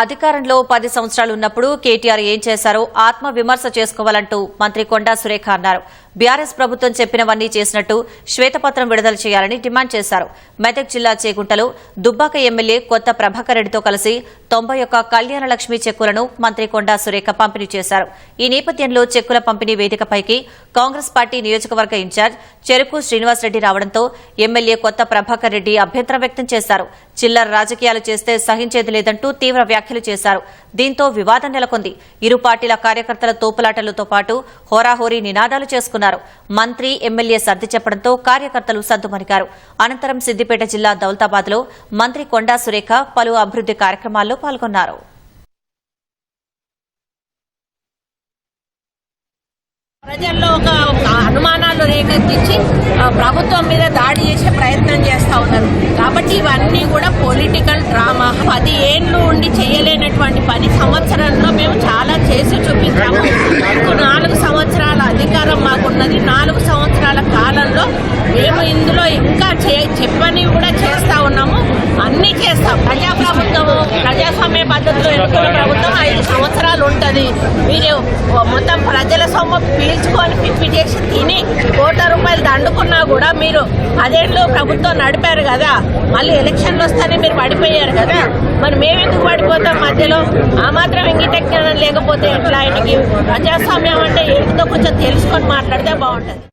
అధికారంలో 10 సంవత్సరాలు ఉన్నప్పుడు కేటీఆర్ ఏం చేశారో ఆత్మ విమర్శ చేసుకోవాలంటూ మంత్రి కొండా సురేఖ అన్నారు. బీఆర్ఎస్ ప్రభుత్వం చెప్పినవన్నీ చేసినట్టు శ్వేతపత్రం విడుదల చేయాలని డిమాండ్ చేశారు. మెదక్ జిల్లా చేగుంటలో దుబ్బాక ఎమ్మెల్యే కొత్త ప్రభాకర్ రెడ్డితో కలిసి 91 కళ్యాణ లక్ష్మి చెక్కులను మంత్రి కొండా సురేఖ పంపిణీ చేశారు. ఈ నేపథ్యంలో చెక్కుల పంపిణీ వేదికపైకి కాంగ్రెస్ పార్టీ నియోజకవర్గ ఇన్ఛార్జ్ చెరుకు శ్రీనివాసరెడ్డి రావడంతో ఎమ్మెల్యే కొత్త ప్రభాకర్ రెడ్డి అభ్యంతరం వ్యక్తం చేశారు. చిల్లర రాజకీయాలు చేస్తే సహించేది లేదంటూ తీవ్ర వ్యాఖ్యలు చేశారు. దీంతో వివాదం నెలకొంది. ఇరు పార్టీల కార్యకర్తల తోపులాటలతో పాటు హోరాహోరీ నినాదాలు చేసుకున్నారు. మంత్రి ఎమ్మెల్యే సర్ది చెప్పడంతో కార్యకర్తలు సద్దుమణిగారు. అనంతరం సిద్దిపేట జిల్లా దౌలతాబాద్ లో మంత్రి కొండా సురేఖ పలు అభివృద్ది కార్యక్రమాల్లో పాల్గొన్నారు. ప్రజల్లో ఒక అనుమానాలు రేకెత్తించి ప్రభుత్వం మీద దాడి చేసే ప్రయత్నం చేస్తా ఉన్నారు. కాబట్టి ఇవన్నీ కూడా పొలిటికల్ డ్రామా. 10 ఏళ్లు ఉండి చేయలేనటువంటి 10 సంవత్సరాల్లో మేము చాలా చేసి చూపించాము. 4 సంవత్సరాల అధికారం మాకున్నది. 4 సంవత్సరాల కాలంలో మేము ఇందులో ఇంకా చెప్పని కూడా చేస్తా ఉన్నాము. అన్ని చేస్తాం. ప్రజాప్రభుత్వము ప్రజాస్వామ్య పద్ధతిలో ఎన్నుకున్న ప్రభుత్వం 5 సంవత్సరాలు ఉంటుంది. మీరు మొత్తం ప్రజల సొమ్ము పీల్చుకొని పిప్పి చేసి తిని కోట్ల రూపాయలు దండుకున్నా కూడా మీరు 10 ఏళ్ళు ప్రభుత్వం నడిపారు కదా. మళ్ళీ ఎలక్షన్లు వస్తేనే మీరు పడిపోయారు కదా. మరి మేమెందుకు పడిపోతాం మధ్యలో? ఆ మాత్రం ఇంగిట జ్ఞానం లేకపోతే ఎట్లా? ఆయనకి ప్రజాస్వామ్యం అంటే ఏంటిదో కొంచెం తెలుసుకొని మాట్లాడితే బాగుంటుంది.